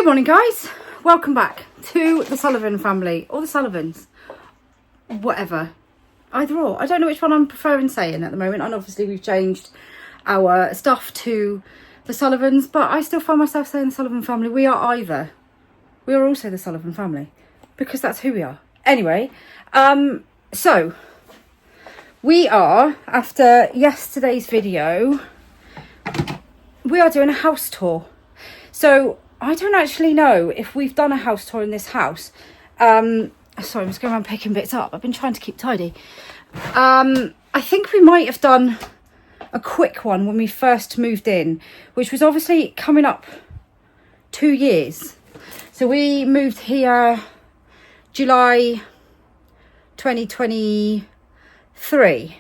Good morning, guys. Welcome back to the Sullivan family, or the Sullivans, whatever, either or. I don't know which one I'm preferring saying at the moment, and obviously we've changed our stuff to the Sullivans, but I still find myself saying the Sullivan family. We are either. We are also the Sullivan family, because that's who we are. Anyway, so we are, after yesterday's video, we are doing a house tour. So I don't actually know if we've done a house tour in this house. Sorry, I'm just going around picking bits up. I've been trying to keep tidy. I think we might have done a quick one when we first moved in, which was obviously coming up 2 years. So we moved here July 2023.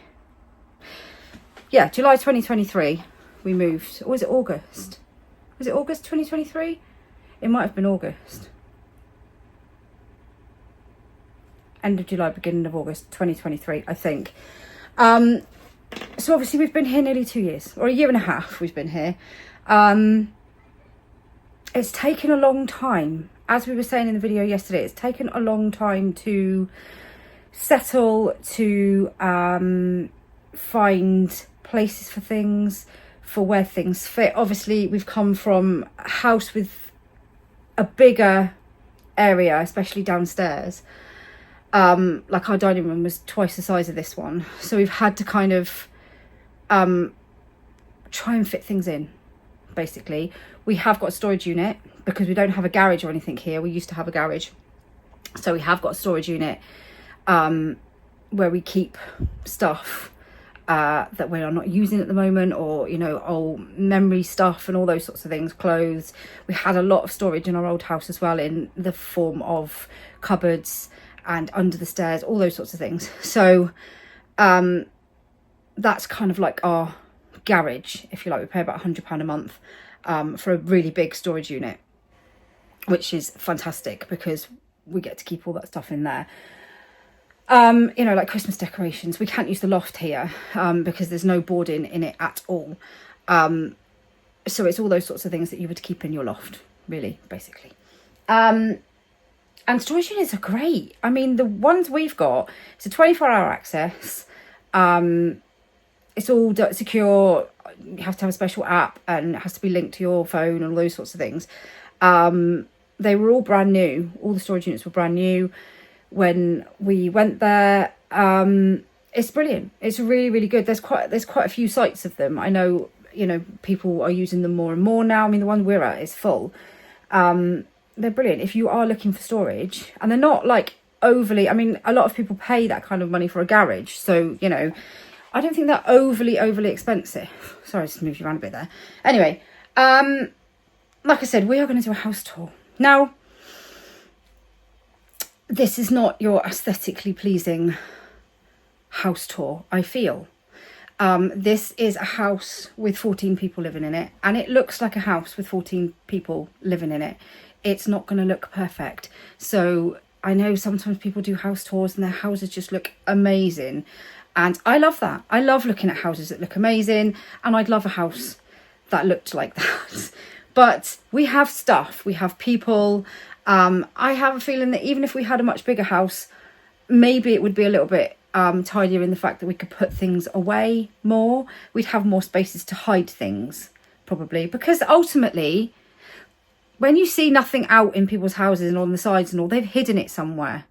Yeah, July 2023 we moved. Or was it August? Was it August 2023? It might have been August. End of July, beginning of August 2023, I think. So obviously we've been here nearly 2 years, or a year and a half we've been here. It's taken a long time. As we were saying in the video yesterday, it's taken a long time to settle, to find places for things, for where things fit. Obviously, we've come from a house with a bigger area, especially downstairs. Like our dining room was twice the size of this one. So we've had to kind of try and fit things in, basically. We have got a storage unit because we don't have a garage or anything here. We used to have a garage. So we have got a storage unit where we keep stuff that we are not using at the moment, or, you know, old memory stuff and all those sorts of things, clothes. We had a lot of storage in our old house as well, in the form of cupboards and under the stairs, all those sorts of things. So that's kind of like our garage, if you like. We pay about £100 a month for a really big storage unit, which is fantastic because we get to keep all that stuff in there. You know, like Christmas decorations. We can't use the loft here because there's no boarding in it at all. So it's all those sorts of things that you would keep in your loft, really, basically. And storage units are great. I mean, the ones we've got, it's a 24-hour access. It's all secure. You have to have a special app and it has to be linked to your phone and all those sorts of things. They were all brand new. All the storage units were brand new when we went there. It's brilliant. It's really, really good. There's quite a few sites of them. I know, you know, people are using them more and more now. I mean, the one we're at is full. They're brilliant if you are looking for storage, and they're not like overly, I mean, a lot of people pay that kind of money for a garage, so, you know, I don't think they're overly expensive. Sorry, I just moved you around a bit there. Anyway, like I said, we are going to do a house tour. Now, this is not your aesthetically pleasing house tour, I feel. This is a house with 14 people living in it, and it looks like a house with 14 people living in it. It's not going to look perfect. So I know sometimes people do house tours and their houses just look amazing. And I love that. I love looking at houses that look amazing, and I'd love a house that looked like that. But we have stuff, we have people. I have a feeling that even if we had a much bigger house, maybe it would be a little bit tidier in the fact that we could put things away more. We'd have more spaces to hide things, probably, because ultimately, when you see nothing out in people's houses and on the sides and all, they've hidden it somewhere.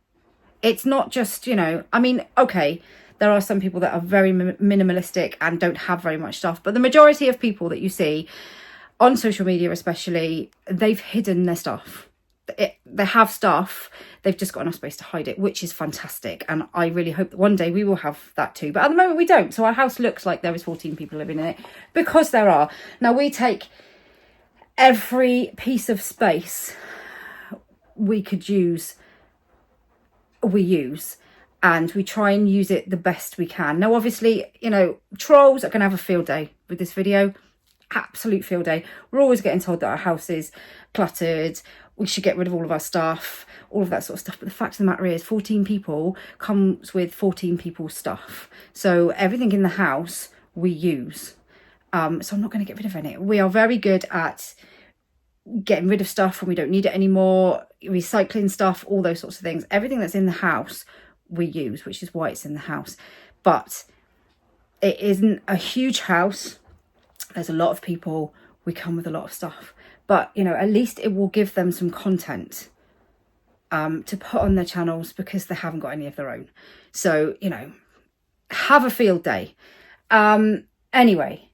It's not just, you know, I mean, okay, there are some people that are very minimalistic and don't have very much stuff, but the majority of people that you see on social media especially, they've hidden their stuff. They have stuff, they've just got enough space to hide it, which is fantastic, and I really hope that one day we will have that too, but at the moment we don't. So our house looks like there is 14 people living in it, because there are. Now, we take every piece of space we could use, and we try and use it the best we can. Now, obviously, you know, trolls are going to have a field day with this video. Absolute field day. We're always getting told that our house is cluttered, we should get rid of all of our stuff, all of that sort of stuff. But the fact of the matter is, 14 people comes with 14 people's stuff. So everything in the house we use. So I'm not going to get rid of any. We are very good at getting rid of stuff when we don't need it anymore, recycling stuff, all those sorts of things. Everything that's in the house we use, which is why it's in the house. But it isn't a huge house. There's a lot of people. We come with a lot of stuff. But, you know, at least it will give them some content to put on their channels because they haven't got any of their own. So, you know, have a field day. Anyway,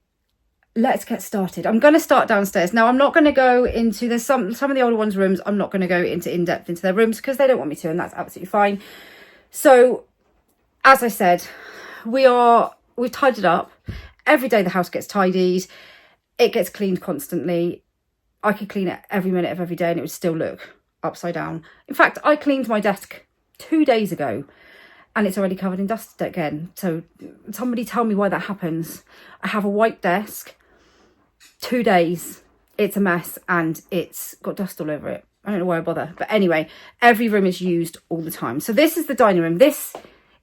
let's get started. I'm going to start downstairs. Now, I'm not going to go into, there's some of the older ones' rooms, I'm not going to go into in-depth into their rooms because they don't want me to, and that's absolutely fine. So, as I said, we've tidied up. Every day the house gets tidied. It gets cleaned constantly. I could clean it every minute of every day and it would still look upside down. In fact, I cleaned my desk 2 days ago and it's already covered in dust again. So somebody tell me why that happens. I have a white desk, 2 days, it's a mess and it's got dust all over it. I don't know why I bother. But anyway, every room is used all the time. So this is the dining room. This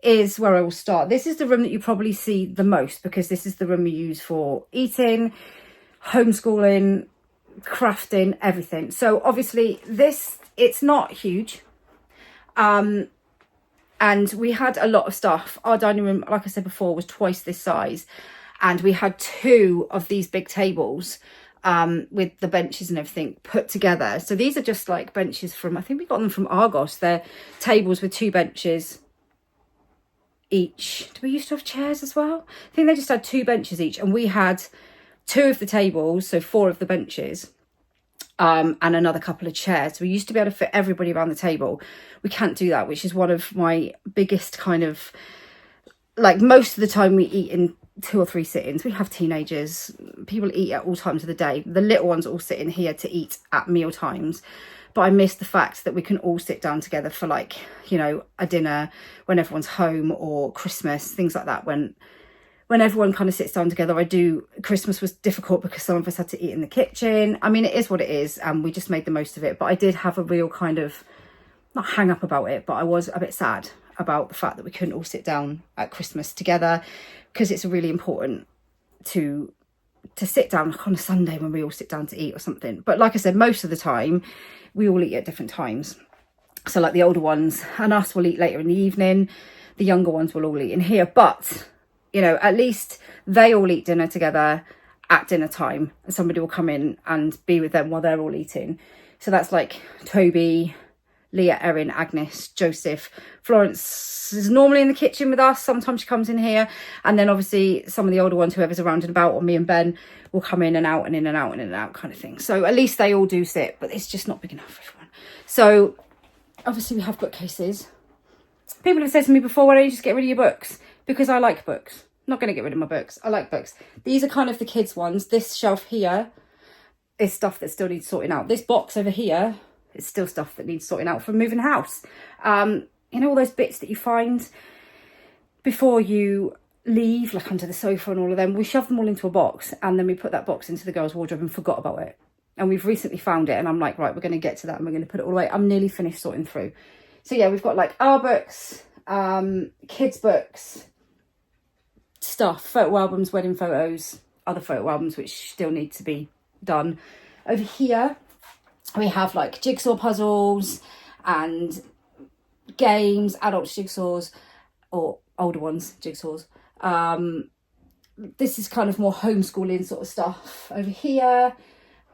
is where I will start. This is the room that you probably see the most because this is the room we use for eating, homeschooling, crafting, everything. So obviously this, it's not huge. And we had a lot of stuff. Our dining room, like I said before, was twice this size. And we had 2 of these big tables with the benches and everything put together. So these are just like benches from, I think we got them from Argos. They're tables with 2 benches each. Do we used to have chairs as well? I think they just had 2 benches each. And we had 2 of the tables, so 4 of the benches. And another couple of chairs. So we used to be able to fit everybody around the table. We can't do that, which is one of my biggest kind of, like, most of the time we eat in 2 or 3 sit-ins. We have teenagers, people eat at all times of the day. The little ones all sit in here to eat at meal times. But I miss the fact that we can all sit down together for, like, you know, a dinner when everyone's home, or Christmas, things like that. When everyone kind of sits down together, Christmas was difficult because some of us had to eat in the kitchen. I mean, it is what it is, and we just made the most of it. But I did have a real kind of, not hang up about it, but I was a bit sad about the fact that we couldn't all sit down at Christmas together, because it's really important to sit down like on a Sunday when we all sit down to eat or something. But like I said, most of the time we all eat at different times. So like the older ones and us will eat later in the evening. The younger ones will all eat in here. But, you know, at least they all eat dinner together at dinner time. And somebody will come in and be with them while they're all eating. So that's like Toby, Leah, Erin, Agnes, Joseph. Florence is normally in the kitchen with us. Sometimes she comes in here. And then obviously some of the older ones, whoever's around and about, or me and Ben, will come in and out and in and out and in and out kind of thing. So at least they all do sit, but it's just not big enough for everyone. So obviously we have bookcases. People have said to me before, why don't you just get rid of your books? Because I like books. I'm not going to get rid of my books. I like books. These are kind of the kids' ones. This shelf here is stuff that still needs sorting out. This box over here, it's still stuff that needs sorting out from moving house. You know, all those bits that you find before you leave, like under the sofa and all of them, we shove them all into a box and then we put that box into the girls' wardrobe and forgot about it. And we've recently found it and I'm like, right, we're going to get to that and we're going to put it all away. I'm nearly finished sorting through. So yeah, we've got like our books, kids' books, stuff, photo albums, wedding photos, other photo albums which still need to be done. Over here, we have like jigsaw puzzles and games, adult jigsaws, or older ones jigsaws. This is kind of more homeschooling sort of stuff. Over here,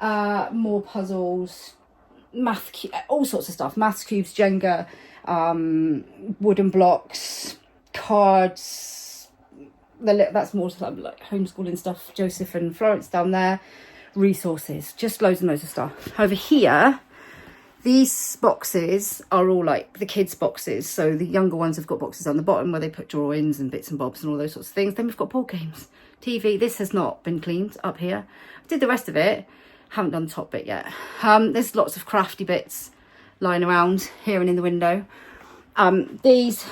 more puzzles, all sorts of stuff, maths cubes, Jenga, wooden blocks, cards. That's more like homeschooling stuff. Joseph and Florence down there. Resources, just loads and loads of stuff. Over here, these boxes are all like the kids' boxes. So the younger ones have got boxes on the bottom where they put drawings and bits and bobs and all those sorts of things. Then we've got board games, TV. This has not been cleaned up here. I did the rest of it. Haven't done the top bit yet. There's lots of crafty bits lying around here and in the window. These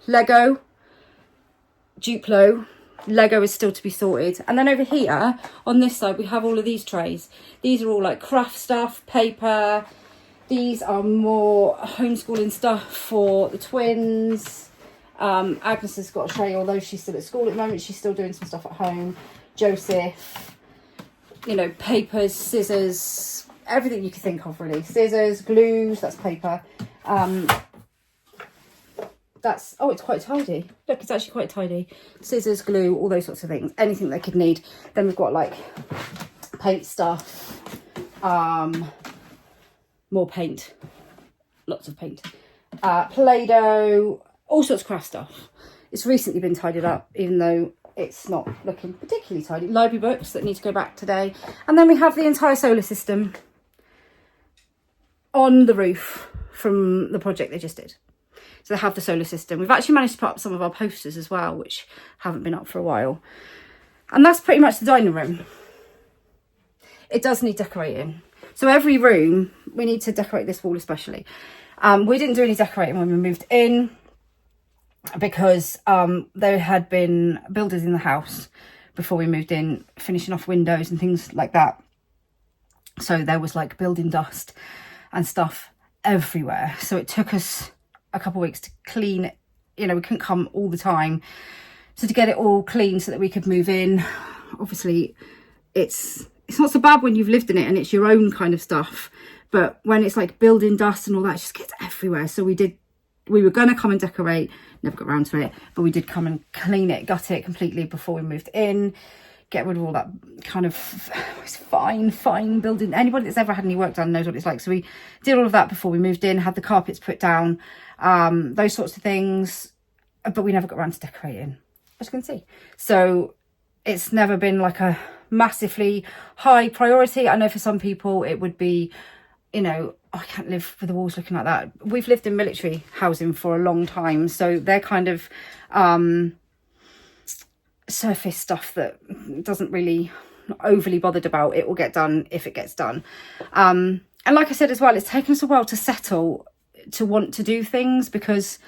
Lego, Duplo. Lego is still to be sorted. And then over here on this side we have all of these trays. These are all like craft stuff, paper. These are more homeschooling stuff for the twins. Agnes has got a tray, although she's still at school at the moment, she's still doing some stuff at home. Joseph, you know, papers, scissors, everything you can think of really. Scissors, glues, that's paper. That's, oh, it's quite tidy. Look, it's actually quite tidy. Scissors, glue, all those sorts of things. Anything they could need. Then we've got like paint stuff. More paint. Lots of paint. Play-Doh, all sorts of craft stuff. It's recently been tidied up, even though it's not looking particularly tidy. Library books that need to go back today. And then we have the entire solar system on the roof from the project they just did. So they have the solar system. We've actually managed to put up some of our posters as well, which haven't been up for a while. And that's pretty much the dining room. It does need decorating. So every room, we need to decorate this wall especially. We didn't do any decorating when we moved in because there had been builders in the house before we moved in, finishing off windows and things like that. So there was like building dust and stuff everywhere. So it took us a couple of weeks to clean it. You know, we couldn't come all the time. So to get it all clean so that we could move in, obviously it's not so bad when you've lived in it and it's your own kind of stuff. But when it's like building dust and all that, it just gets everywhere. So we were going to come and decorate, never got around to it, but we did come and clean it, gut it completely before we moved in, get rid of all that kind of fine building. Anybody that's ever had any work done knows what it's like. So we did all of that before we moved in, had the carpets put down, those sorts of things, but we never got around to decorating, as you can see. So it's never been like a massively high priority. I know for some people it would be, you know, oh, I can't live with the walls looking like that. We've lived in military housing for a long time, so they're kind of surface stuff that doesn't really, not overly bothered about. It will get done if it gets done. And like I said as well, it's taken us a while to settle to want to do things because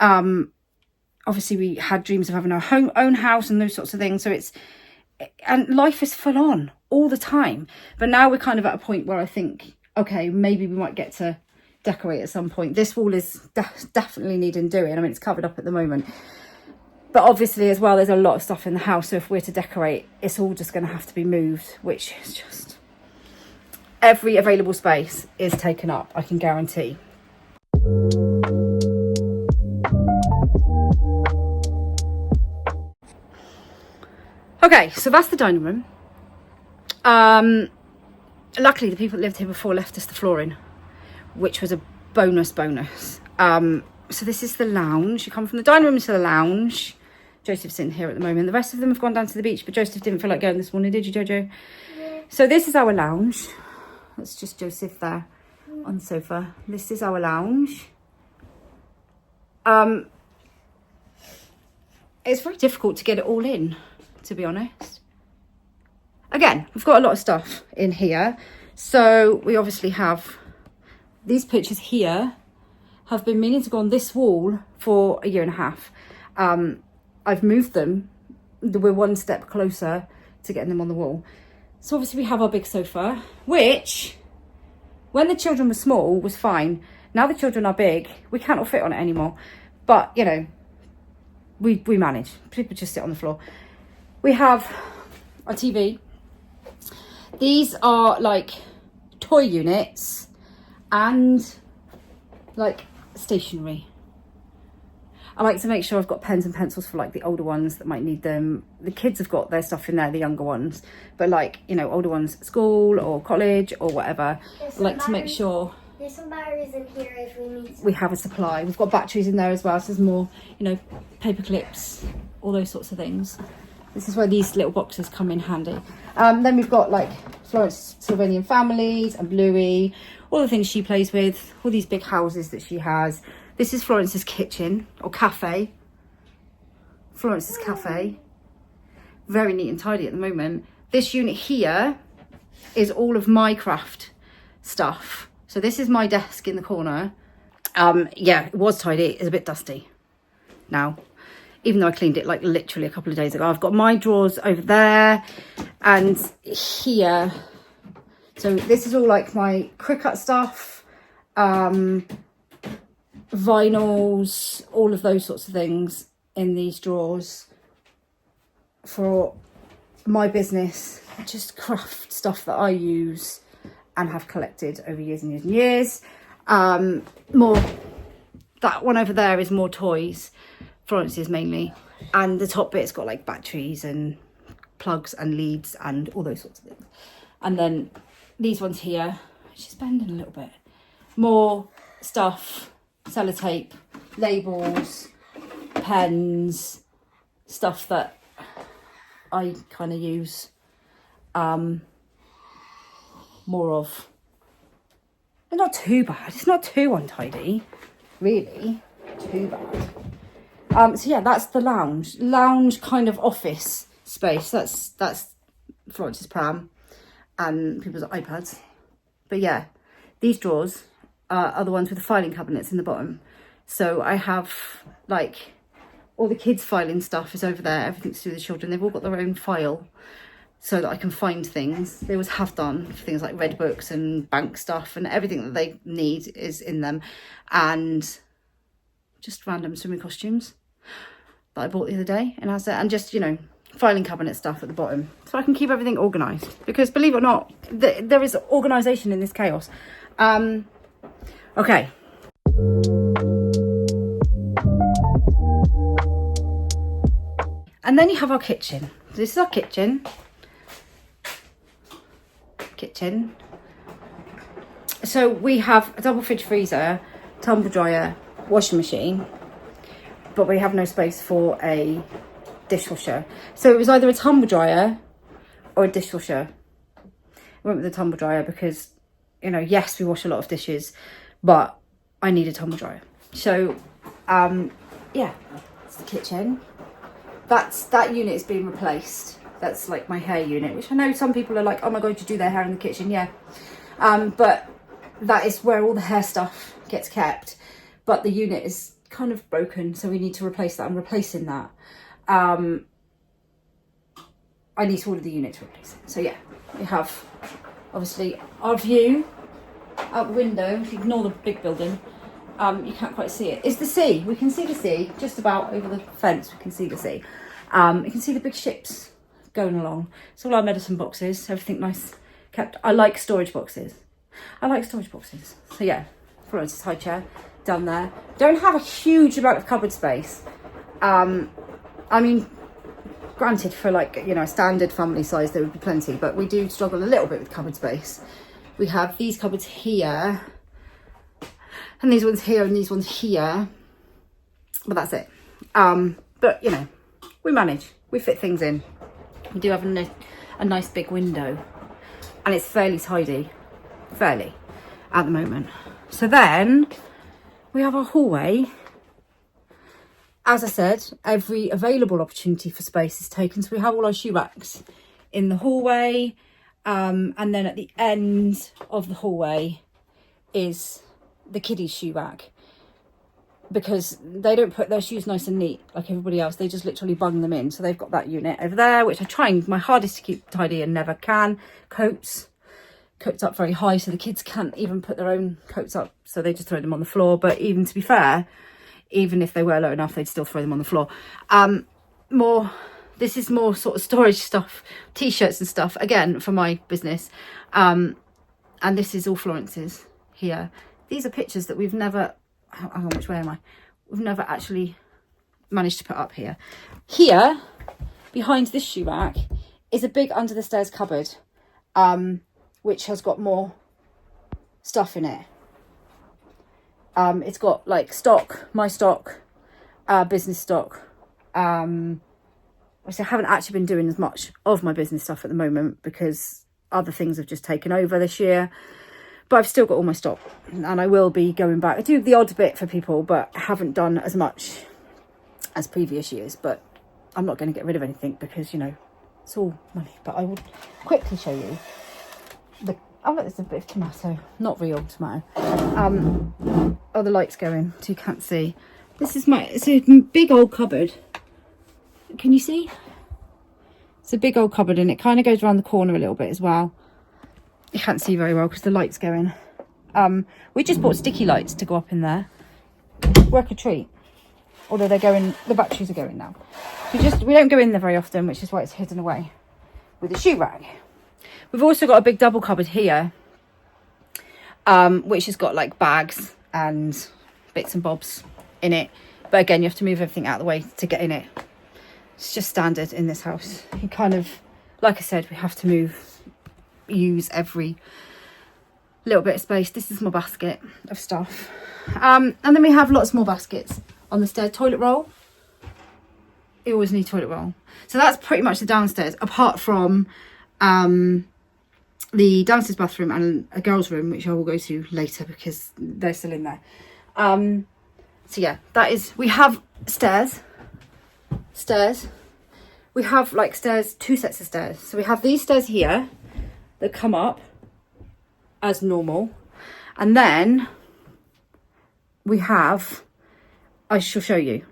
obviously we had dreams of having our own house and those sorts of things. So and life is full on all the time. But now we're kind of at a point where I think, okay, maybe we might get to decorate at some point. This wall is definitely needing doing. I mean, it's covered up at the moment. But obviously as well, there's a lot of stuff in the house. So if we're to decorate, it's all just going to have to be moved, which is just... Every available space is taken up, I can guarantee. Okay, so that's the dining room. Luckily, the people that lived here before left us the flooring, which was a bonus. So this is the lounge. You come from the dining room to the lounge. Joseph's in here at the moment. The rest of them have gone down to the beach, but Joseph didn't feel like going this morning, did you, Jojo? Yeah. So this is our lounge. That's just Joseph there on the sofa. This is our lounge. It's very difficult to get it all in, to be honest. Again, we've got a lot of stuff in here. So we obviously have these pictures here have been meaning to go on this wall for a year and a half. I've moved them. We're one step closer to getting them on the wall. So obviously we have our big sofa, which when the children were small was fine. Now the children are big, we can't all fit on it anymore. But, you know, we manage. People just sit on the floor. We have our TV. These are like toy units and like stationery. I like to make sure I've got pens and pencils for like the older ones that might need them. The kids have got their stuff in there, the younger ones. But like, you know, older ones at school or college or whatever. I like to make sure... There's some batteries in here if we need some. We have a supply. We've got batteries in there as well. So there's more, you know, paper clips, all those sorts of things. This is where these little boxes come in handy. Then we've got like Florence Sylvanian families and Bluey, all the things she plays with, all these big houses that she has. This is Florence's kitchen or cafe. Florence's cafe. Very neat and tidy at the moment. This unit here is all of my craft stuff. So this is my desk in the corner. Yeah, it was tidy. It's a bit dusty now, even though I cleaned it like literally a couple of days ago. I've got my drawers over there and here. So this is all like my Cricut stuff, vinyls, all of those sorts of things in these drawers for my business, just craft stuff that I use. and have collected over years and years and years. More, that one over there is more toys, Florence's mainly, and the top bit's got like batteries and plugs and leads and all those sorts of things. And then these ones here, she's bending a little bit, more stuff, sellotape, labels, pens, stuff that I kind of use more of. It's not too bad. It's not too untidy, really. Too bad. So yeah, that's the lounge kind of office space. That's Florence's pram and people's iPads. But yeah, these drawers are the ones with the filing cabinets in the bottom. So I have like all the kids' filing stuff is over there. Everything's to do with the children. They've all got their own file so that I can find things. They always have done for things like red books and bank stuff, and everything that they need is in them. And just random swimming costumes that I bought the other day and just, you know, filing cabinet stuff at the bottom, so I can keep everything organised, because believe it or not, there is organisation in this chaos. Okay. And then you have our kitchen. This is our kitchen. So we have a double fridge freezer, tumble dryer, washing machine, but we have no space for a dishwasher. So it was either a tumble dryer or a dishwasher. I went with the tumble dryer because, you know, yes, we wash a lot of dishes, but I need a tumble dryer. So yeah, it's the kitchen. That unit is being replaced. That's like my hair unit, which I know some people are like, oh my god, you do their hair in the kitchen. Yeah, but that is where all the hair stuff gets kept. But the unit is kind of broken, so we need to replace that. I'm replacing that. I need to order the unit to replace it. So yeah, we have obviously our view out the window. If you ignore the big building, you can't quite see it. It's the sea. We can see the sea just about over the fence. We can see the sea. You can see the big ships going along. It's all our medicine boxes, everything nice kept. I like storage boxes. So yeah, Florence's high chair down there. Don't have a huge amount of cupboard space. I mean, granted, for like, you know, a standard family size, there would be plenty, but we do struggle a little bit with cupboard space. We have these cupboards here, and these ones here, and these ones here, but that's it. But you know, we manage, we fit things in. We do have a nice big window, and it's fairly tidy, at the moment. So then we have our hallway. As I said, every available opportunity for space is taken. So we have all our shoe racks in the hallway. And then at the end of the hallway is the kiddies' shoe rack, because they don't put their shoes nice and neat like everybody else. They just literally bung them in. So they've got that unit over there, which I try my hardest to keep tidy and never can. Coats up very high, so the kids can't even put their own coats up. So they just throw them on the floor. But even to be fair, even if they were low enough, they'd still throw them on the floor. This is more sort of storage stuff, t-shirts and stuff, again, for my business. And this is all Florence's here. These are pictures that we've never, hang on, which way am I? We've never actually managed to put up here. Here, behind this shoe rack, is a big under the stairs cupboard, which has got more stuff in it. It's got like stock, my stock, business stock. Which I haven't actually been doing as much of my business stuff at the moment because other things have just taken over this year. But I've still got all my stock, and I will be going back. I do the odd bit for people, but haven't done as much as previous years. But I'm not going to get rid of anything because, you know, it's all money. But I will quickly show you the... Oh, look, there's a bit of tomato. Not real tomato. Oh, the light's going, so you can't see. This is it's a big old cupboard. Can you see? It's a big old cupboard, and it kind of goes around the corner a little bit as well. You can't see very well because the light's going. We just bought sticky lights to go up in there. Work a treat. Although they're going, the batteries are going now. We don't go in there very often, which is why it's hidden away with the shoe rack. We've also got a big double cupboard here, which has got like bags and bits and bobs in it. But again, you have to move everything out of the way to get in it. It's just standard in this house. You kind of, like I said, we have to use every little bit of space. This is my basket of stuff. And then we have lots more baskets on the stairs. Toilet roll. You always need toilet roll. So that's pretty much the downstairs, apart from the downstairs bathroom and a girls' room, which I will go to later because they're still in there. So yeah, that is, we have stairs. We have like stairs, 2 sets of stairs. So we have these stairs here that come up as normal. And then we have, I shall show you.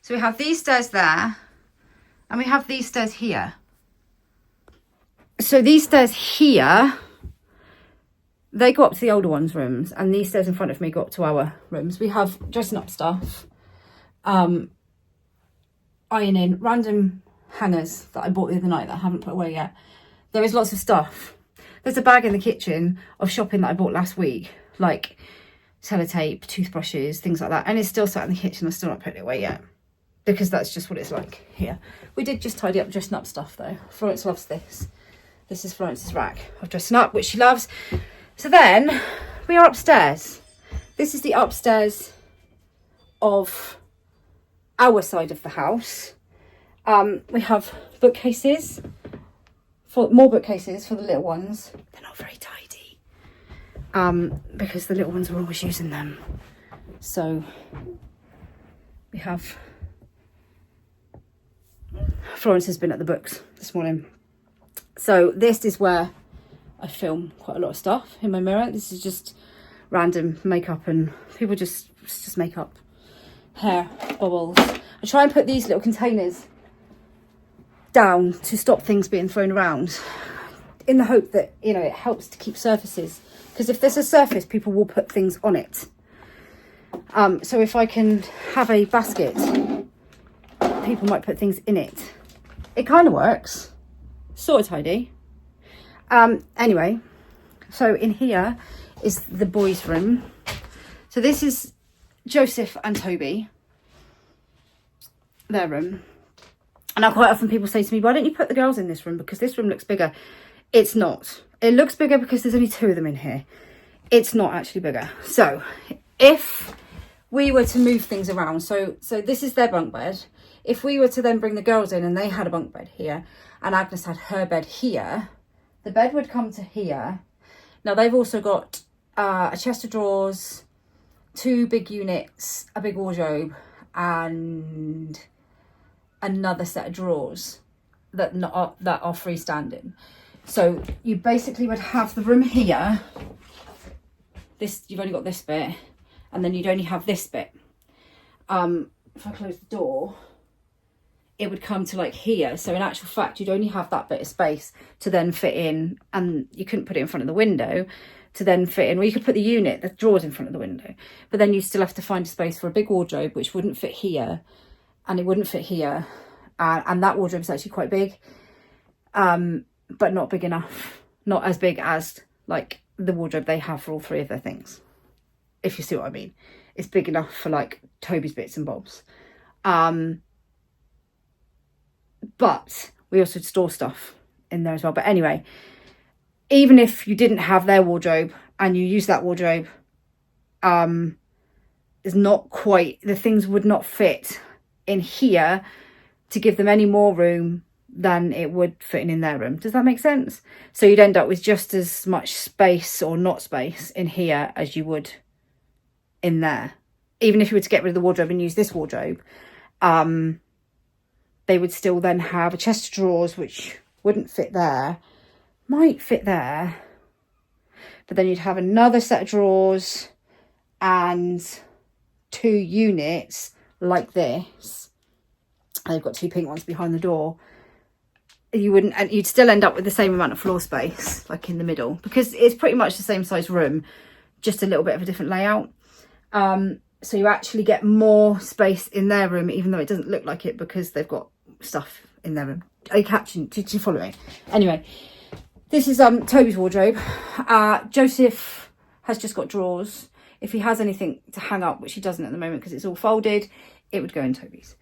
So we have these stairs there, and we have these stairs here. So these stairs here, they go up to the older ones' rooms, and these stairs in front of me go up to our rooms. We have dressing up stuff, ironing, random hangers that I bought the other night that I haven't put away yet. There is lots of stuff. There's a bag in the kitchen of shopping that I bought last week, like sellotape, toothbrushes, things like that. And it's still sat in the kitchen. I've still not put it away yet because that's just what it's like here. We did just tidy up dressing up stuff though. Florence loves this. This is Florence's rack of dressing up, which she loves. So then we are upstairs. This is the upstairs of our side of the house. We have bookcases, more bookcases for the little ones. They're not very tidy because the little ones are always using them. So we have, Florence has been at the books this morning. So this is where I film quite a lot of stuff in my mirror. This is just random makeup and people just makeup, hair, bubbles. I try and put these little containers down to stop things being thrown around in the hope that, you know, it helps to keep surfaces, because if there's a surface, people will put things on it. So if I can have a basket, people might put things in it. It kind of works, sort of tidy. Anyway, so in here is the boys' room. So this is Joseph and Toby, their room. And now quite often people say to me, why don't you put the girls in this room? Because this room looks bigger. It's not. It looks bigger because there's only 2 of them in here. It's not actually bigger. So if we were to move things around, so this is their bunk bed. If we were to then bring the girls in and they had a bunk bed here and Agnes had her bed here, the bed would come to here. Now they've also got a chest of drawers, 2 big units, a big wardrobe, and another set of drawers that are freestanding. So you basically would have the room here. This, you've only got this bit, and then you'd only have this bit. If I close the door, it would come to like here. So in actual fact, you'd only have that bit of space to then fit in, and you couldn't put it in front of the window to then fit in. Well, you could put the drawers in front of the window, but then you still have to find a space for a big wardrobe, which wouldn't fit here, and it wouldn't fit here. And that wardrobe is actually quite big, but not big enough. Not as big as like the wardrobe they have for all 3 of their things, if you see what I mean. It's big enough for like Toby's bits and bobs. But we also store stuff in there as well. But anyway, even if you didn't have their wardrobe and you use that wardrobe, is not quite, the things would not fit in here to give them any more room than it would fit in their room. Does that make sense? So you'd end up with just as much space or not space in here as you would in there. Even if you were to get rid of the wardrobe and use this wardrobe, they would still then have a chest of drawers, which wouldn't fit there, might fit there, but then you'd have another set of drawers and 2 units like this. They've got 2 pink ones behind the door. And you'd still end up with the same amount of floor space, like in the middle, because it's pretty much the same size room, just a little bit of a different layout. So you actually get more space in their room, even though it doesn't look like it, because they've got stuff in their room. Are you catching? Did you follow me? Anyway, This is Toby's wardrobe. Joseph has just got drawers. If he has anything to hang up, which he doesn't at the moment because it's all folded, it would go in Toby's.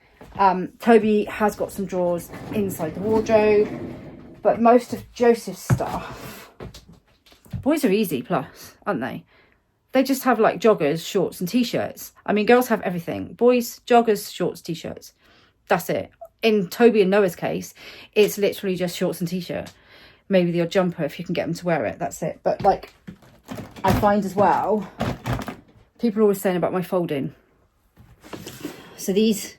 Toby has got some drawers inside the wardrobe, but most of Joseph's stuff, boys are easy plus, aren't they? They just have like joggers, shorts and t-shirts. I mean, girls have everything. Boys, joggers, shorts, t-shirts. That's it. In Toby and Noah's case, it's literally just shorts and t-shirt. Maybe the odd jumper if you can get them to wear it. That's it. But like, I find as well, people are always saying about my folding. So these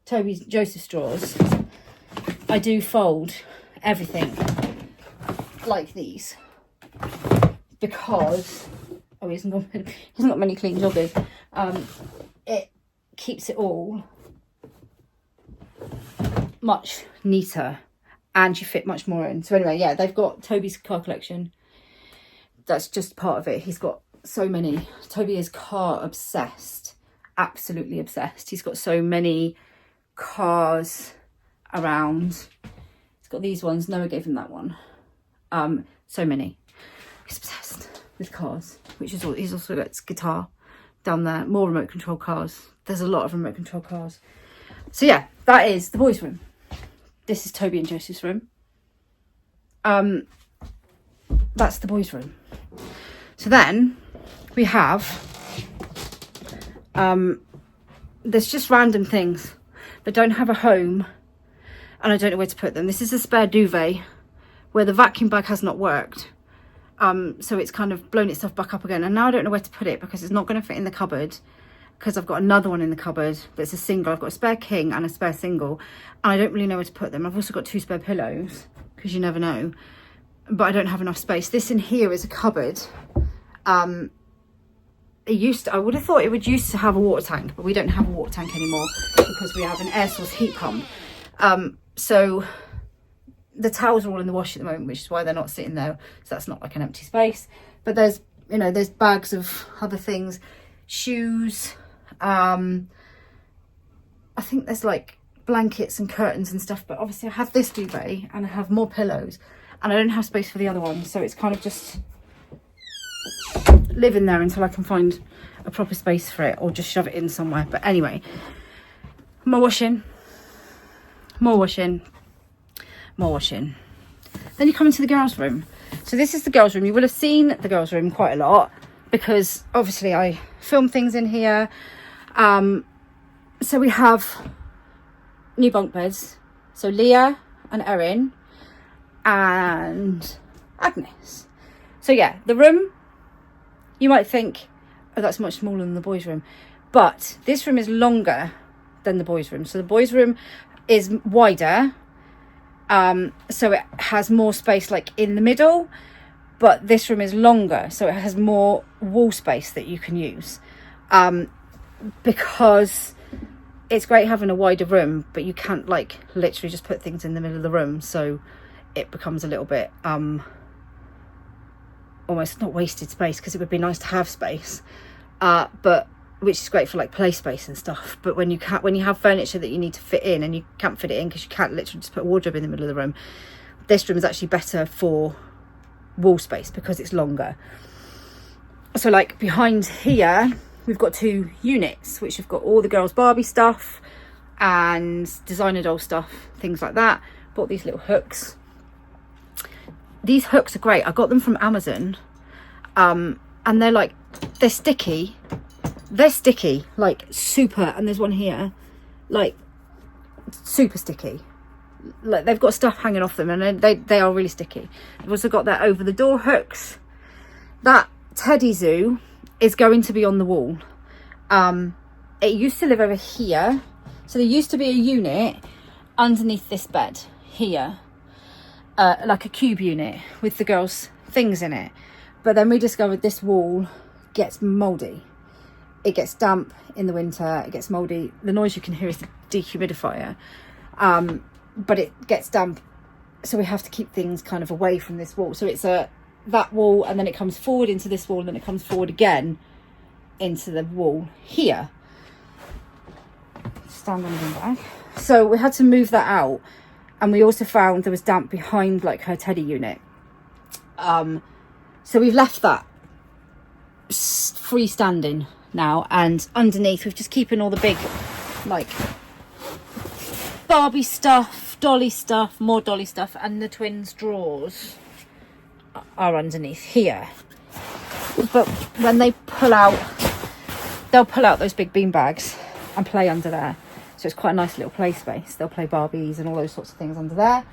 Joseph's drawers, I do fold everything like these because he hasn't got many clean joggers. It keeps it all much neater and you fit much more in. So anyway, yeah, they've got Toby's car collection. That's just part of it. He's got so many. Toby is car obsessed, absolutely obsessed. He's got so many cars around. He's got these ones. Noah gave him that one. So many. He's obsessed with cars, which is all. He's also got his guitar down there. More remote control cars. There's a lot of remote control cars. So yeah, that is the boys' room. This is Toby and Joseph's room. That's the boys' room. So then we have there's just random things that don't have a home and I don't know where to put them. This is a spare duvet where the vacuum bag has not worked. So it's kind of blown itself back up again. And now I don't know where to put it because it's not going to fit in the cupboard because I've got another one in the cupboard, but it's a single. I've got a spare king and a spare single. And I don't really know where to put them. I've also got 2 spare pillows because you never know. But I don't have enough space. This in here is a cupboard. I would have thought it would used to have a water tank, but we don't have a water tank anymore because we have an air source heat pump. So the towels are all in the wash at the moment, which is why they're not sitting there. So that's not like an empty space. But there's, you know, there's bags of other things, shoes. I think there's like blankets and curtains and stuff. But obviously I have this duvet and I have more pillows and I don't have space for the other one. So it's kind of just live in there until I can find a proper space for it or just shove it in somewhere. But anyway, more washing. Then you come into the girls' room. So this is the girls' room. You will have seen the girls' room quite a lot because obviously I film things in here. So we have new bunk beds. So Leah and Erin and Agnes. So yeah, the room, you might think, oh, that's much smaller than the boys' room. But this room is longer than the boys' room. So the boys' room is wider. So it has more space like in the middle. But this room is longer. So it has more wall space that you can use. Because it's great having a wider room, but you can't like literally just put things in the middle of the room. So it becomes a little bit... almost not wasted space because it would be nice to have space, but which is great for like play space and stuff. But when you have furniture that you need to fit in and you can't fit it in because you can't literally just put a wardrobe in the middle of the room, this room is actually better for wall space because it's longer. So like behind here we've got 2 units which have got all the girls' Barbie stuff and designer doll stuff, things like that. Bought these little hooks. These hooks are great. I got them from Amazon. And they're sticky. They're sticky, like super. And there's one here, like super sticky. Like they've got stuff hanging off them and they are really sticky. I've also got that over the door hooks. That teddy zoo is going to be on the wall. It used to live over here. So there used to be a unit underneath this bed here. Like a cube unit with the girls' things in it. But then we discovered this wall gets mouldy. It gets damp in the winter. It gets mouldy. The noise you can hear is the dehumidifier. But it gets damp. So we have to keep things kind of away from this wall. So it's that wall and then it comes forward into this wall and then it comes forward again into the wall here. Stand on the back. So we had to move that out. And we also found there was damp behind like her teddy unit. So we've left that freestanding now, and underneath we've just keeping all the big like Barbie stuff, dolly stuff, more dolly stuff, and the twins' drawers are underneath here. But when they pull out, they'll pull out those big bean bags and play under there. So it's quite a nice little play space. They'll play Barbies and all those sorts of things under there.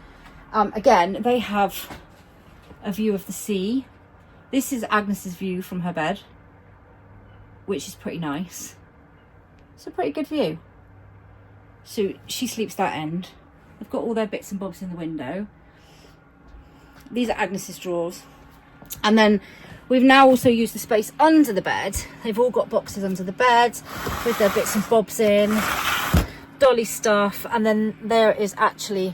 Again, they have a view of the sea. This is Agnes's view from her bed, which is pretty nice. It's a pretty good view. So she sleeps that end. They've got all their bits and bobs in the window. These are Agnes's drawers. And then we've now also used the space under the bed. They've all got boxes under the bed with their bits and bobs in, dolly stuff, and then there is actually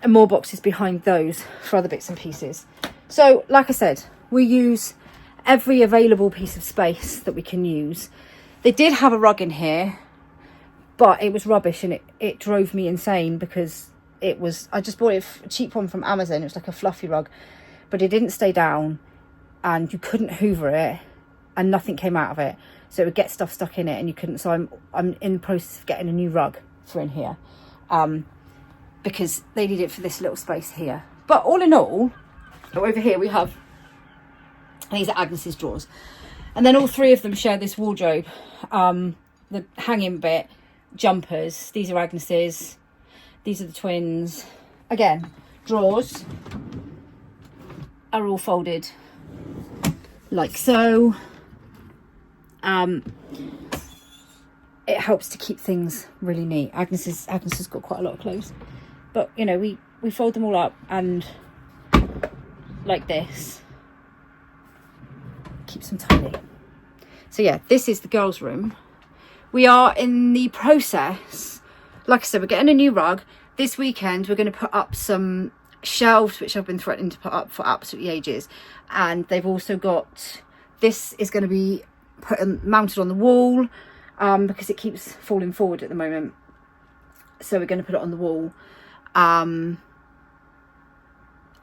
more boxes behind those for other bits and pieces. So like I said, we use every available piece of space that we can use. They did have a rug in here, but it was rubbish, and it drove me insane because I just bought a cheap one from Amazon. It was like a fluffy rug, but it didn't stay down and you couldn't hoover it and nothing came out of it. So it would get stuff stuck in it and you couldn't. So I'm in the process of getting a new rug for in here, because they need it for this little space here. But all in all, over here we have, these are Agnes's drawers. And then all three of them share this wardrobe. The hanging bit, jumpers, these are Agnes's, these are the twins. Again, drawers are all folded like so. It helps to keep things really neat. Agnes has got quite a lot of clothes, but you know, we fold them all up and like this, keeps them tidy. So yeah, this is the girls' room. We are in the process, like I said, we're getting a new rug. This weekend we're going to put up some shelves, which I've been threatening to put up for absolutely ages. And they've also got, this is going to be mounted on the wall, because it keeps falling forward at the moment. So we're going to put it on the wall. And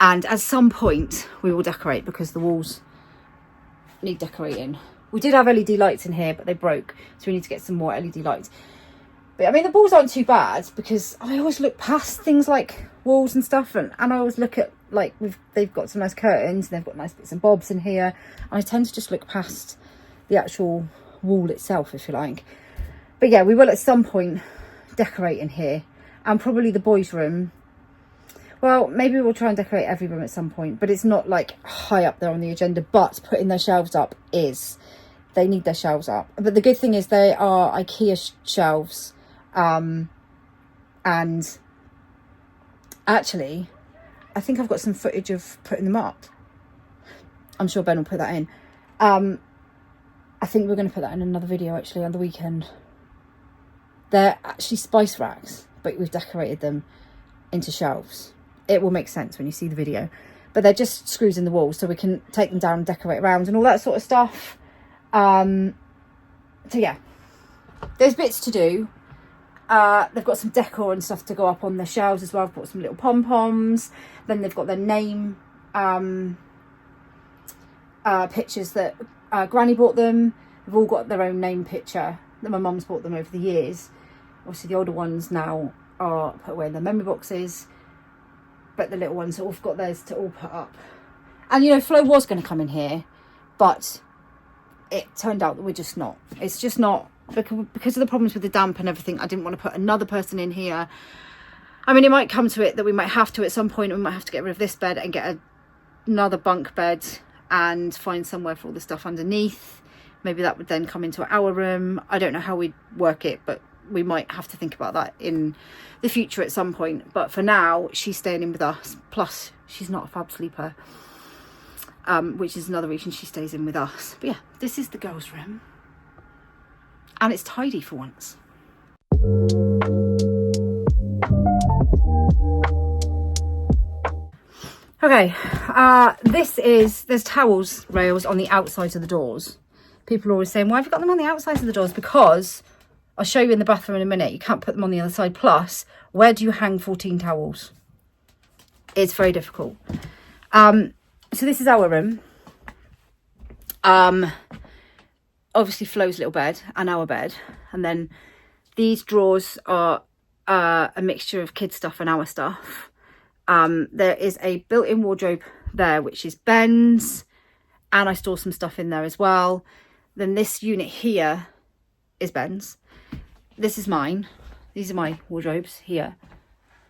at some point we will decorate, because the walls need decorating. We did have LED lights in here, but they broke, so we need to get some more LED lights. But I mean, the walls aren't too bad, because I always look past things like walls and stuff, and I always look at, like, they've got some nice curtains and they've got nice bits and bobs in here, and I tend to just look past the actual wall itself, if you like. But yeah, we will at some point decorate in here, and probably the boys' room. Well, maybe we'll try and decorate every room at some point, but it's not like high up there on the agenda. But putting their shelves up is, they need their shelves up. But the good thing is they are IKEA shelves, and actually I think I've got some footage of putting them up. I'm sure Ben will put that in. I think we're going to put that in another video actually on the weekend. They're actually spice racks, but we've decorated them into shelves. It will make sense when you see the video, but they're just screws in the wall, so we can take them down and decorate around and all that sort of stuff. So yeah, there's bits to do. They've got some decor and stuff to go up on the shelves as well. I've bought some little pom-poms. Then they've got their name pictures that Granny bought them. They've all got their own name picture that my mum's bought them over the years. Obviously the older ones now are put away in their memory boxes, but the little ones have all got theirs to all put up. And you know, Flo was going to come in here, but it turned out that we're just not. It's just not, because of the problems with the damp and everything. I didn't want to put another person in here. I mean, it might come to it that we might have to at some point. We might have to get rid of this bed and get another bunk bed and find somewhere for all the stuff underneath. Maybe that would then come into our room. I don't know how we'd work it, but we might have to think about that in the future at some point. But for now, she's staying in with us. Plus, she's not a fab sleeper, which is another reason she stays in with us. But yeah, this is the girls' room. And it's tidy for once. Okay, there's towels rails on the outsides of the doors. People are always saying, why have you got them on the outsides of the doors? Because, I'll show you in the bathroom in a minute, you can't put them on the other side. Plus, where do you hang 14 towels? It's very difficult. So this is our room. Obviously Flo's little bed and our bed, and then these drawers are a mixture of kids stuff and our stuff. There is a built-in wardrobe there, which is Ben's, and I store some stuff in there as well. Then this unit here is Ben's. This is mine. These are my wardrobes here,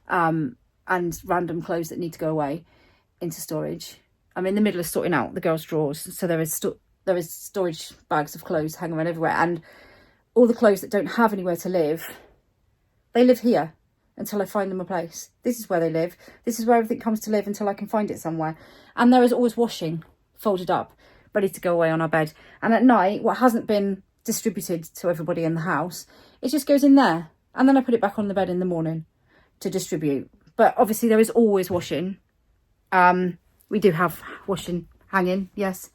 and random clothes that need to go away into storage. I'm in the middle of sorting out the girls' drawers, so there is storage bags of clothes hanging around everywhere, and all the clothes that don't have anywhere to live, they live here until I find them a place. This is where they live. This is where everything comes to live until I can find it somewhere. And there is always washing folded up, ready to go away on our bed. And at night, what hasn't been distributed to everybody in the house, it just goes in there. And then I put it back on the bed in the morning to distribute. But obviously there is always washing. We do have washing hanging, yes.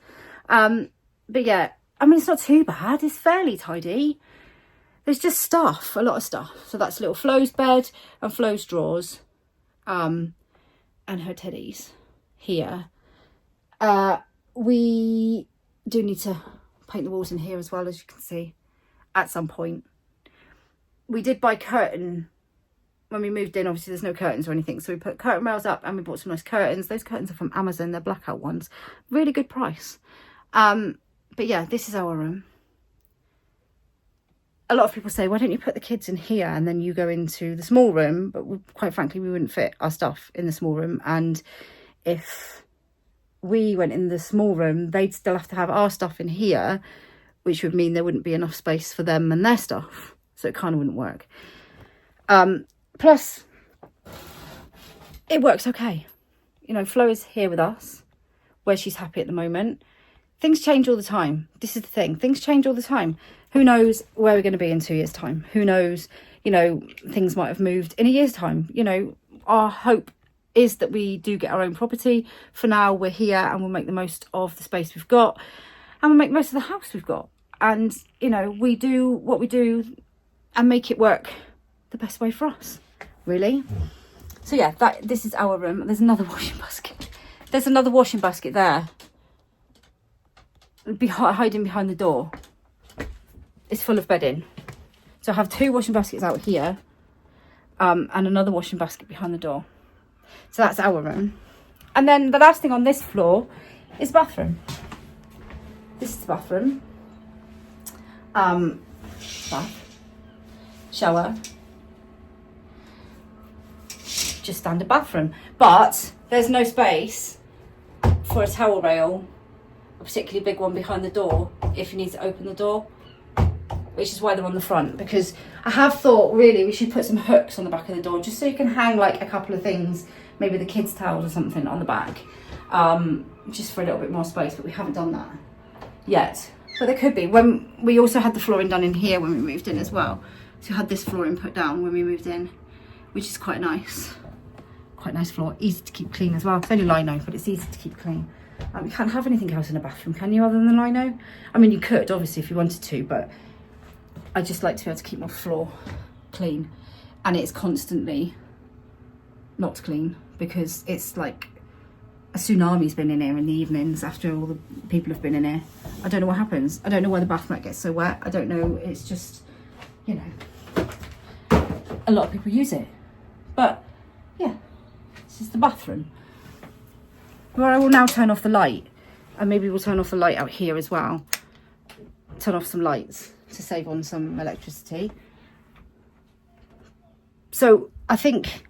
But yeah, I mean, it's not too bad. It's fairly tidy. There's just stuff, a lot of stuff. So that's little Flo's bed and Flo's drawers, and her teddies here. We do need to paint the walls in here as well, as you can see, at some point. We did buy curtain when we moved in. Obviously there's no curtains or anything, so we put curtain rails up and we bought some nice curtains. Those curtains are from Amazon, they're blackout ones, really good price. But yeah, this is our room. A lot of people say, why don't you put the kids in here and then you go into the small room? But quite frankly, we wouldn't fit our stuff in the small room. And if we went in the small room, they'd still have to have our stuff in here, which would mean there wouldn't be enough space for them and their stuff. So it kind of wouldn't work. Plus, it works okay. You know, Flo is here with us, where she's happy at the moment. Things change all the time. This is the thing. Things change all the time. Who knows where we're going to be in 2 years' time? Who knows, you know, things might have moved in a year's time. You know, our hope is that we do get our own property. For now, we're here and we'll make the most of the space we've got. And we'll make most of the house we've got. And, you know, we do what we do and make it work the best way for us, really. So yeah, this is our room. There's another washing basket. There's another washing basket there, hiding behind the door. It's full of bedding. So I have 2 washing baskets out here, and another washing basket behind the door. So that's our room. And then the last thing on this floor is bathroom. This is the bathroom. Bath, shower, just standard bathroom. But there's no space for a towel rail, a particularly big one behind the door, if you need to open the door, which is why they're on the front. Because I have thought, really, we should put some hooks on the back of the door, just so you can hang like a couple of things, maybe the kids' towels or something on the back, just for a little bit more space. But we haven't done that yet. But there could be. When we also had the flooring done in here when we moved in as well. So we had this flooring put down when we moved in, which is quite nice. Quite nice floor, easy to keep clean as well. It's only lino, but it's easy to keep clean. You can't have anything else in a bathroom, can you, other than lino? I mean, you could, obviously, if you wanted to, but I just like to be able to keep my floor clean. And it's constantly not clean, because it's like a tsunami's been in here in the evenings after all the people have been in here. I don't know what happens. I don't know why the bath mat gets so wet. I don't know. It's just, you know, a lot of people use it. But yeah, this is the bathroom, where I will now turn off the light, and maybe we'll turn off the light out here as well. Turn off some lights to save on some electricity. So I think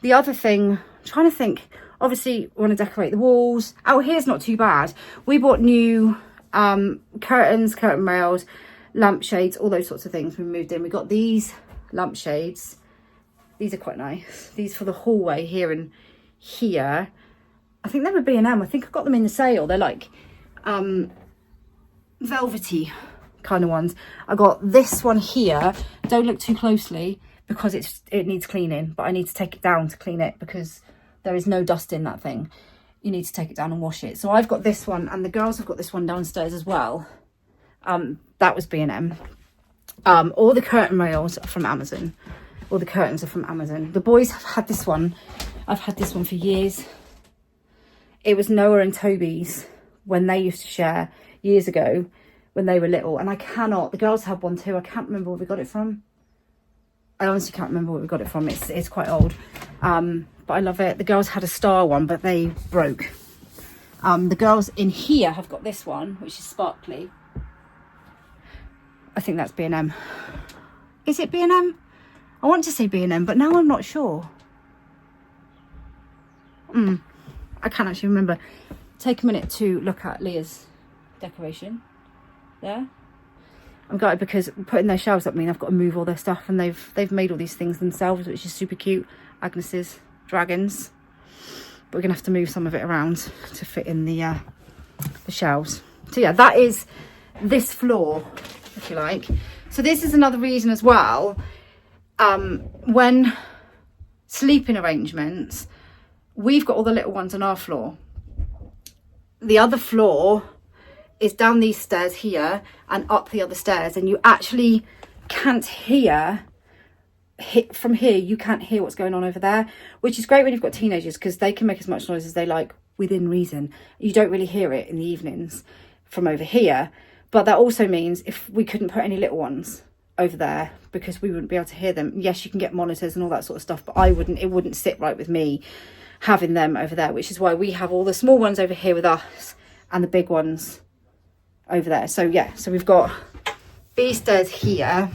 the other thing, I'm trying to think, obviously we want to decorate the walls. Out here's not too bad. We bought new curtains, curtain rails, lampshades, all those sorts of things when we moved in. We got these lampshades. These are quite nice. These for the hallway here and here. I think they were B&M. I think I got them in the sale. They're like velvety kind of ones. I got this one here. Don't look too closely because it needs cleaning, but I need to take it down to clean it because there is no dust in that thing. You need to take it down and wash it. So I've got this one, and the girls have got this one downstairs as well. That was B&M. All the curtain rails are from Amazon. All the curtains are from Amazon. The boys have had this one. I've had this one for years. it was Noah and Toby's when they used to share years ago when they were little. And the girls had one too. I can't remember where we got it from. I honestly can't remember where we got it from. It's quite old. But I love it. The girls had a star one, but they broke. The girls in here have got this one, which is sparkly. I think that's B&M. Is it B&M? I want to say B&M, but now I'm not sure. I can't actually remember. Take a minute to look at Leah's decoration. There. I'm gutted because putting their shelves up mean I've got to move all their stuff, and they've made all these things themselves, which is super cute. Agnes's dragons. But we're gonna have to move some of it around to fit in the shelves. So yeah, that is this floor, if you like. So this is another reason as well, when sleeping arrangements, we've got all the little ones on our floor. The other floor is down these stairs here and up the other stairs, and you actually can't hear from here. You can't hear what's going on over there, which is great when you've got teenagers because they can make as much noise as they like within reason. You don't really hear it in the evenings from over here, but that also means if we couldn't put any little ones over there because we wouldn't be able to hear them. Yes, you can get monitors and all that sort of stuff, but it wouldn't sit right with me having them over there, which is why we have all the small ones over here with us and the big ones over there. So yeah, so we've got these stairs here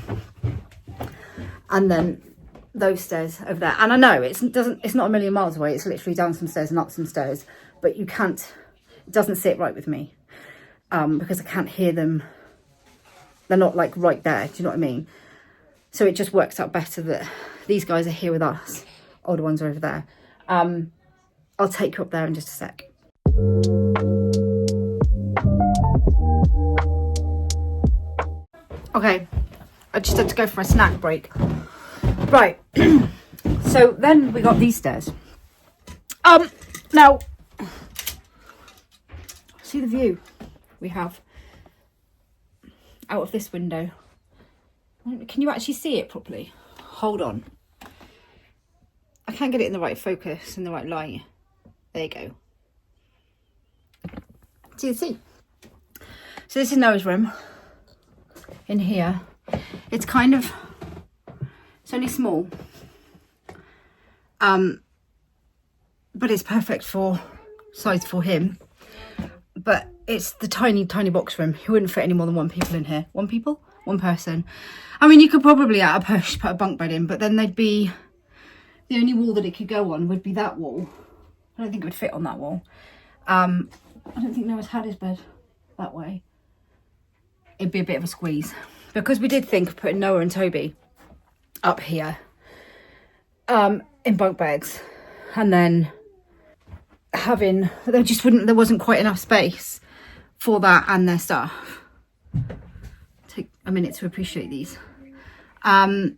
and then those stairs over there. And I know it's not a million miles away. It's literally down some stairs and up some stairs, but it doesn't sit right with me because I can't hear them. They're not like right there. Do you know what I mean? So it just works out better that these guys are here with us. Older ones are over there. I'll take you up there in just a sec. Okay, I just had to go for a snack break. Right, so then we got these stairs. Now, see the view we have out of this window. Can you actually see it properly? Hold on. I can't get it in the right focus, in the right light. There you go. So you see. So this is Noah's room. In here, it's only small, but it's perfect size for him. But it's the tiny box room. He wouldn't fit any more than one people in here. One person. I mean, you could probably at a push put a bunk bed in, but then the only wall that it could go on would be that wall. I don't think it would fit on that wall. I don't think Noah's had his bed that way. It'd be a bit of a squeeze, because we did think of putting Noah and Toby up here in bunk beds, and then there wasn't quite enough space for that and their stuff. Take a minute to appreciate these. And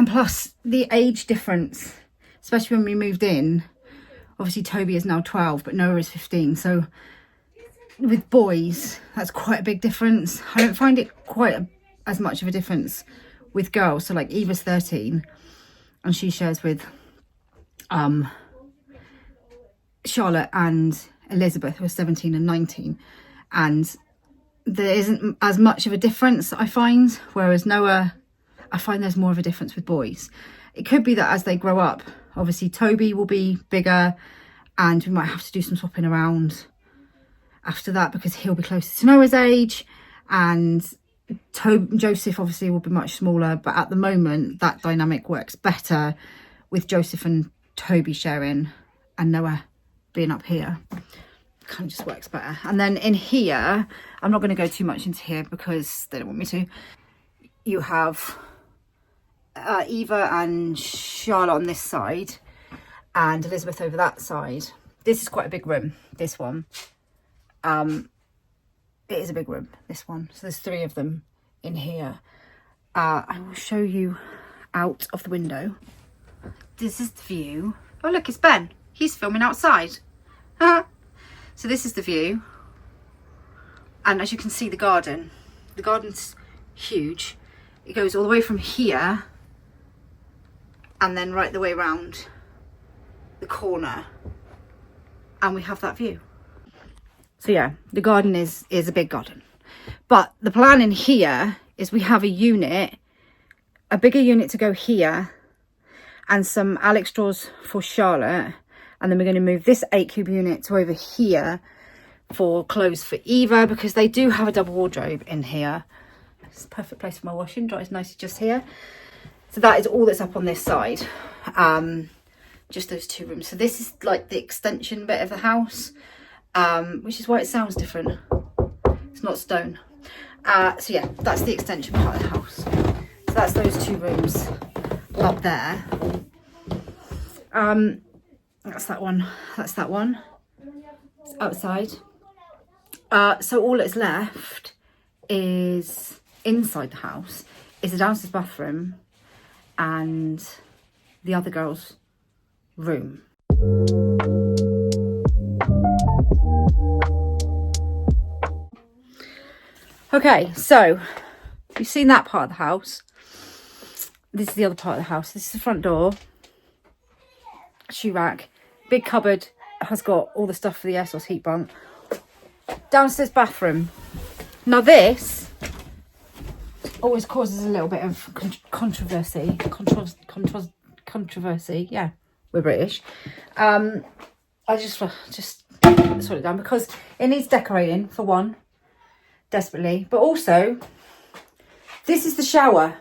plus the age difference, especially when we moved in, obviously Toby is now 12 but Noah is 15, so with boys that's quite a big difference. I don't find it quite as much of a difference with girls. So like Eva's 13 and she shares with Charlotte and Elizabeth, who are 17 and 19, and there isn't as much of a difference, I find, whereas Noah, I find there's more of a difference with boys. It could be that as they grow up, obviously Toby will be bigger and we might have to do some swapping around after that because he'll be closer to Noah's age, and Joseph obviously will be much smaller, but at the moment that dynamic works better with Joseph and Toby sharing and Noah being up here. Kind of just works better. And then in here, I'm not going to go too much into here because they don't want me to. You have Eva and Charlotte on this side and Elizabeth over that side. This is quite a big room, this one. It is a big room, this one. So there's 3 of them in here. I will show you out of the window. This is the view. Oh look, it's Ben. He's filming outside. So this is the view. And as you can see, the garden's huge. It goes all the way from here and then right the way around the corner and we have that view. So yeah, the garden is a big garden. But the plan in here is we have a unit, a bigger unit to go here, and some Alex drawers for Charlotte. And then we're going to move this 8-cube unit to over here for clothes for Eva, because they do have a double wardrobe in here. It's a perfect place for my washing, dries nicely just here. So that is all that's up on this side. Just those 2 rooms. So this is like the extension bit of the house, which is why it sounds different. It's not stone. So yeah, that's the extension part of the house. So that's those 2 rooms up there. That's that one. That's that one. It's outside. So all that's left is inside the house is the downstairs bathroom and the other girl's room. Okay, so you've seen that part of the house. This is the other part of the house. This is the front door, shoe rack, big cupboard, has got all the stuff for the air source heat pump. Downstairs bathroom. Now this always causes a little bit of controversy. Controversy. Yeah, we're British. I just sort it down because it needs decorating for one, desperately, but also this is the shower.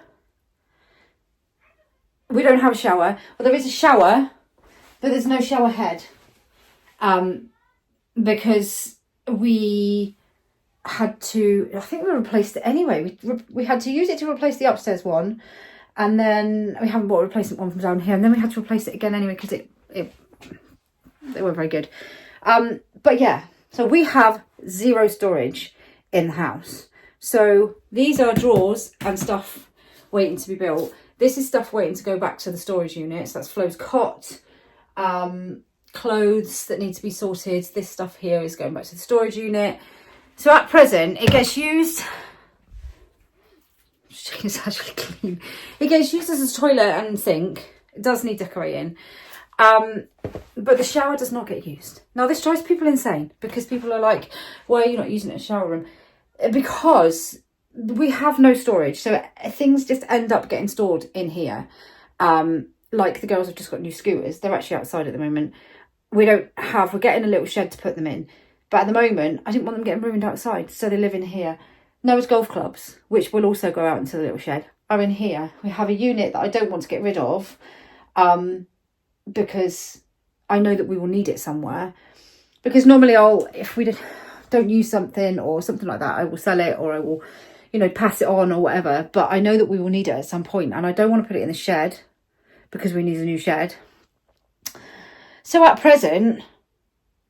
We don't have a shower. Well, there is a shower, but there's no shower head, because we had to, I think we replaced it anyway. We had to use it to replace the upstairs one, and then we haven't bought a replacement one from down here, and then we had to replace it again anyway because they weren't very good. But yeah, so we have 0 storage in the house. So these are drawers and stuff waiting to be built. This is stuff waiting to go back to the storage unit. So that's Flo's cot, clothes that need to be sorted. This stuff here is going back to the storage unit. So at present, it gets used. It's actually clean. It gets used as a toilet and sink. It does need decorating. But the shower does not get used. Now this drives people insane because people are like, why are you not using it as a shower room? Because we have no storage. So things just end up getting stored in here. Like the girls have just got new scooters. They're actually outside at the moment. We're getting a little shed to put them in. But at the moment, I didn't want them getting ruined outside. So they live in here. Noah's golf clubs, which will also go out into the little shed, are in here. We have a unit that I don't want to get rid of, because I know that we will need it somewhere. Because normally if we don't use something or something like that, I will sell it or I will, pass it on or whatever. But I know that we will need it at some point, and I don't want to put it in the shed because we need a new shed. So at present,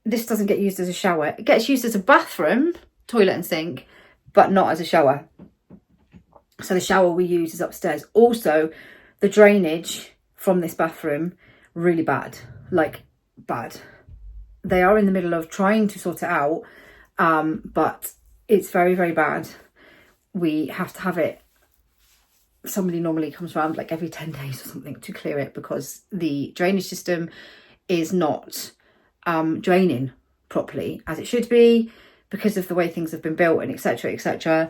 this doesn't get used as a shower. It gets used as a bathroom, toilet and sink, but not as a shower. So the shower we use is upstairs. Also, the drainage from this bathroom, really bad. Like, bad. They are in the middle of trying to sort it out, but it's very, very bad. We have to have it. Somebody normally comes around like every 10 days or something to clear it because the drainage system is not draining properly as it should be because of the way things have been built and etc, etc.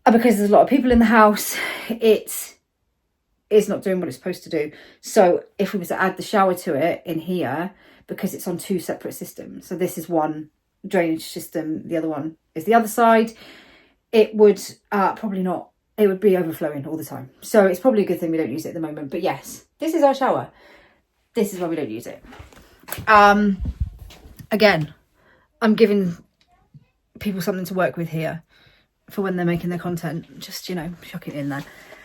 And because there's a lot of people in the house, it is not doing what it's supposed to do. So if we were to add the shower to it in here, because it's on 2 separate systems, so this is one drainage system, the other one is the other side, it would probably not, it would be overflowing all the time. So it's probably a good thing we don't use it at the moment. But yes, this is our shower. This is why we don't use it. Again, I'm giving people something to work with here for when they're making their content. Just, chuck it in there.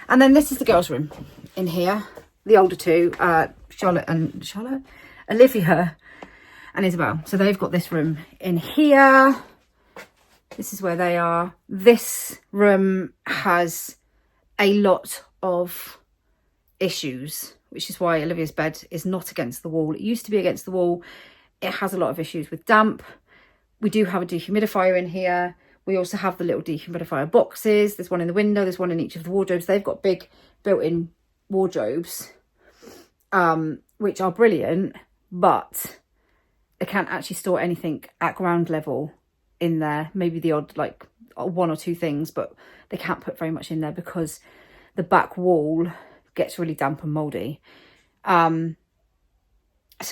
And then this is the girls' room in here. The older two, Olivia and Isabel. So they've got this room in here. This is where they are. This room has a lot of issues, which is why Olivia's bed is not against the wall. It used to be against the wall. It has a lot of issues with damp. We do have a dehumidifier in here. We also have the little dehumidifier boxes. There's one in the window. There's one in each of the wardrobes. They've got big built-in wardrobes, which are brilliant. But they can't actually store anything at ground level in there. Maybe the odd like 1 or 2 things, but they can't put very much in there because the back wall gets really damp and mouldy. So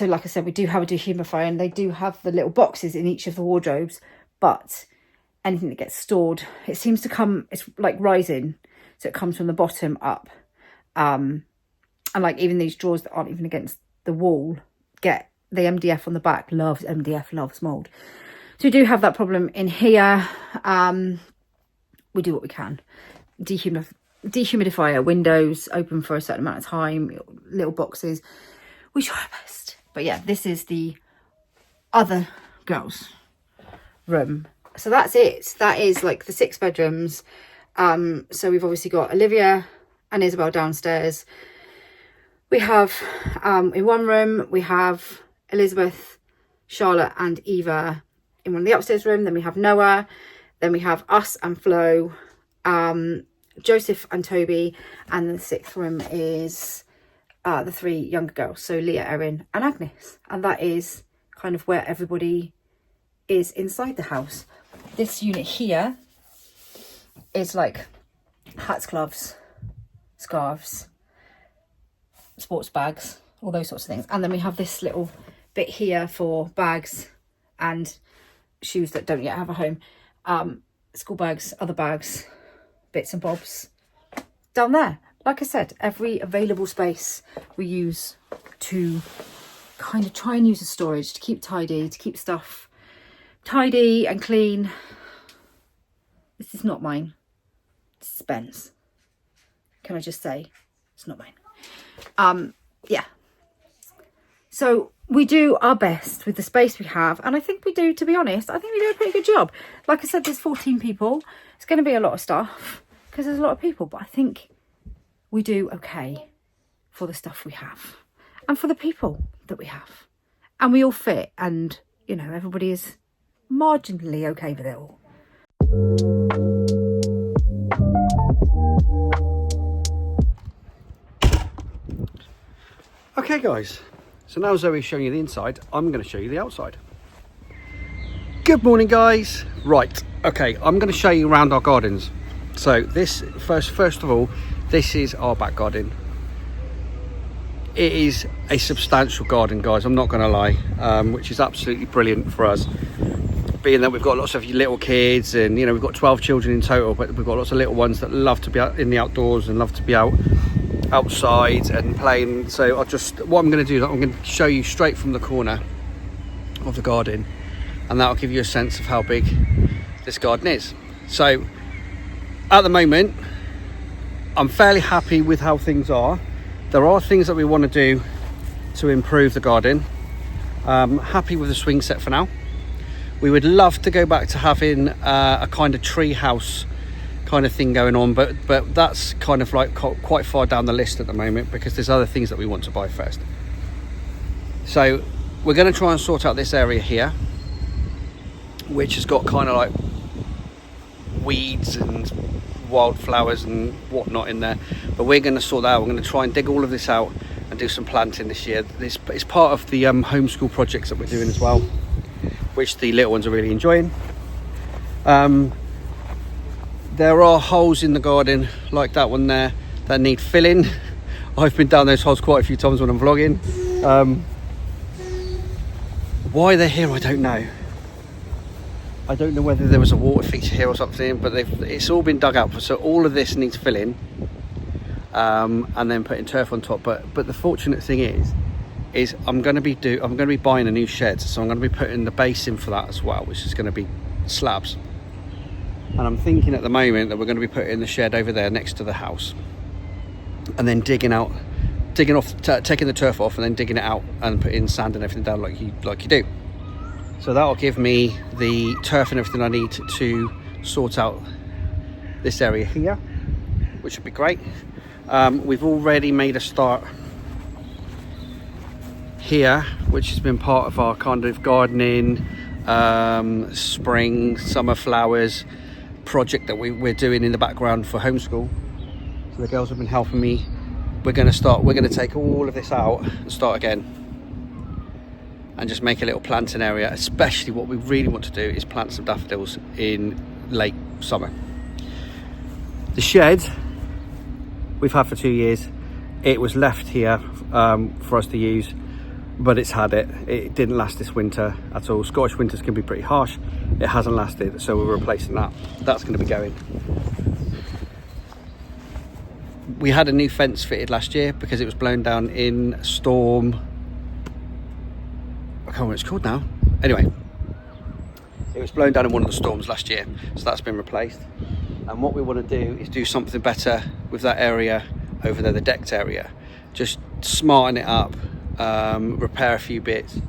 like I said, we do have a dehumidifier, and they do have the little boxes in each of the wardrobes, but anything that gets stored, it seems to come, it's like rising, so it comes from the bottom up. And like even these drawers that aren't even against the wall get the MDF on the back. Loves MDF, loves mould. So we do have that problem in here. We do what we can. Dehumidifier, windows open for a certain amount of time, little boxes. We try our best. But yeah, this is the other girls' room. So that's it. That is like the 6 bedrooms. So we've obviously got Olivia and Isabel downstairs. We have, in one room, we have Elizabeth, Charlotte and Eva in one of the upstairs room. Then we have Noah. Then we have us and Flo, Joseph and Toby. And the 6th room is the 3 younger girls. So Leah, Erin and Agnes. And that is kind of where everybody is inside the house. This unit here is like hats, gloves, scarves, sports bags, all those sorts of things. And then we have this little bit here for bags and shoes that don't yet have a home. School bags, other bags, bits and bobs down there. Like I said, every available space we use to kind of try and use as storage, to keep tidy, to keep stuff tidy and clean. This is not mine. This is Ben's. Can I just say it's not mine? Yeah. So we do our best with the space we have, and I think we do, to be honest, I think we do a pretty good job. Like I said, there's 14 people. It's going to be a lot of stuff because there's a lot of people, but I think we do okay for the stuff we have and for the people that we have. And we all fit, and, you know, everybody is marginally okay with it all. Okay guys, so now Zoe's showing you the inside, I'm going to show you the outside. Good morning guys. Right, okay, I'm going to show you around our gardens. So this, first of all, this is our back garden. It is a substantial garden, guys, I'm not going to lie, which is absolutely brilliant for us. Being that we've got lots of little kids, and you know, we've got 12 children in total, but we've got lots of little ones that love to be out in the outdoors and love to be outside and playing. So what I'm going to do is I'm going to show you straight from the corner of the garden, and that'll give you a sense of how big this garden is. So at the moment I'm fairly happy with how things are. There are things that we want to do to improve the garden. Happy with the swing set for now. We would love to go back to having a kind of tree house kind of thing going on, but that's kind of like quite far down the list at the moment because there's other things that we want to buy first. So we're going to try and sort out this area here, which has got kind of like weeds and wildflowers and whatnot in there, but we're going to sort that out. We're going to try and dig all of this out and do some planting this year. This is part of the homeschool projects that we're doing as well, which the little ones are really enjoying. There are holes in the garden like that one there that need filling. I've been down those holes quite a few times when I'm vlogging. Why they're here, I don't know. I don't know whether there was a water feature here or something, but it's all been dug out, so all of this needs filling, and then putting turf on top. But the fortunate thing is I'm going to be buying a new shed, so I'm going to be putting the base in for that as well, which is going to be slabs. And I'm thinking at the moment that we're going to be putting the shed over there next to the house, and then taking the turf off, and then digging it out and putting sand and everything down like you do. So that'll give me the turf and everything I need to sort out this area here, which would be great. We've already made a start here, which has been part of our kind of gardening, spring, summer flowers project that we're doing in the background for homeschool. So the girls have been helping me. We're going to take all of this out and start again. and just make a little planting area. Especially what we really want to do is plant some daffodils in late summer. The shed we've had for 2 years. It was left here for us to use, but it's had it. It didn't last this winter at all. Scottish winters can be pretty harsh. It hasn't lasted, so we're replacing that. That's going to be going. We had a new fence fitted last year because it was blown down in storm. I can't remember what it's called now. Anyway, it was blown down in one of the storms last year, so that's been replaced. And what we want to do is do something better with that area over there, the decked area. Just smarten it up, repair a few bits,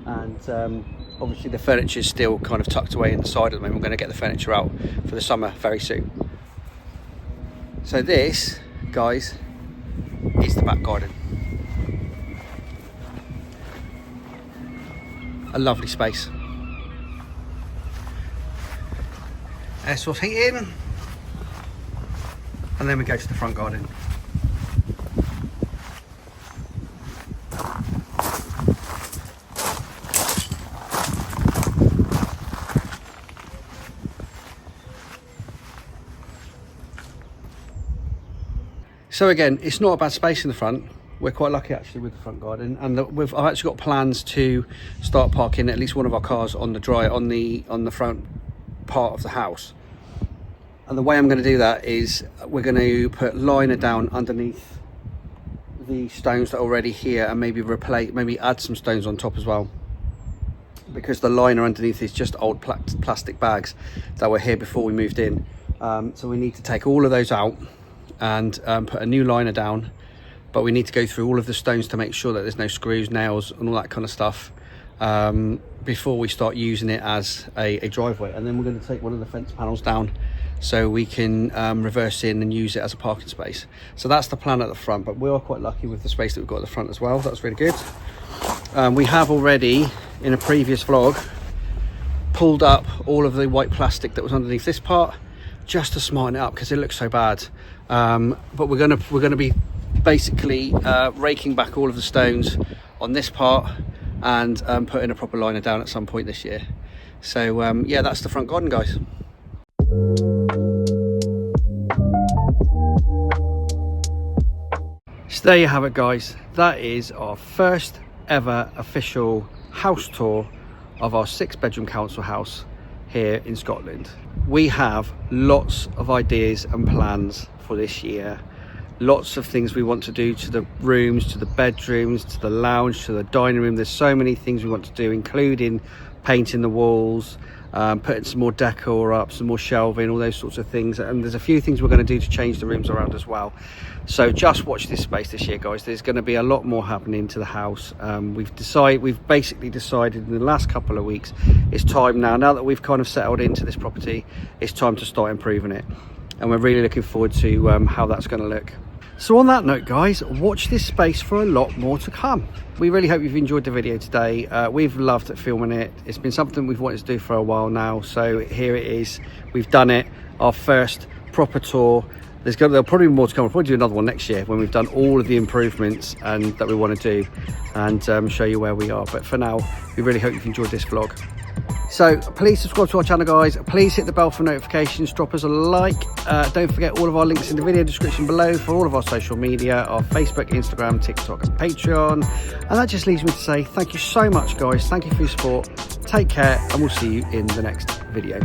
and obviously the furniture is still kind of tucked away in the side at the moment. We're going to get the furniture out for the summer very soon. So this, guys, is the back garden. A lovely space. Air source heating, and then we go to the front garden. So again, it's not a bad space in the front. We're quite lucky actually with the front garden, and I've actually got plans to start parking at least one of our cars on the front part of the house. And the way I'm going to do that is we're going to put liner down underneath the stones that are already here, and maybe add some stones on top as well, because the liner underneath is just old plastic bags that were here before we moved in. So we need to take all of those out and put a new liner down, but we need to go through all of the stones to make sure that there's no screws, nails and all that kind of stuff before we start using it as a driveway. And then we're going to take one of the fence panels down so we can reverse in and use it as a parking space. So that's the plan at the front, but we are quite lucky with the space that we've got at the front as well. That's really good. We have already, in a previous vlog, pulled up all of the white plastic that was underneath this part just to smarten it up because it looks so bad. But we're gonna be basically raking back all of the stones on this part and putting a proper liner down at some point this year. So yeah, that's the front garden, guys. So there you have it, guys. That is our first ever official house tour of our 6-bedroom council house here in Scotland. We have lots of ideas and plans for this year. Lots of things we want to do to the rooms, to the bedrooms, to the lounge, to the dining room. There's so many things we want to do, including painting the walls, putting some more decor up, some more shelving, all those sorts of things. And there's a few things we're going to do to change the rooms around as well. So just watch this space this year, guys. There's going to be a lot more happening to the house. We've basically decided in the last couple of weeks, it's time now that we've kind of settled into this property, it's time to start improving it. And we're really looking forward to how that's going to look. So on that note, guys, watch this space for a lot more to come. We really hope you've enjoyed the video today. We've loved filming it. It's been something we've wanted to do for a while now, so here it is. We've done it, our first proper tour. There'll probably be more to come. We'll probably do another one next year when we've done all of the improvements and that we want to do, and show you where we are. But for now, we really hope you've enjoyed this vlog. So please subscribe to our channel, guys. Please hit the bell for notifications, drop us a like. Don't forget all of our links in the video description below for all of our social media, our Facebook, Instagram, TikTok and Patreon. And that just leaves me to say thank you so much, guys. Thank you for your support. Take care, and we'll see you in the next video.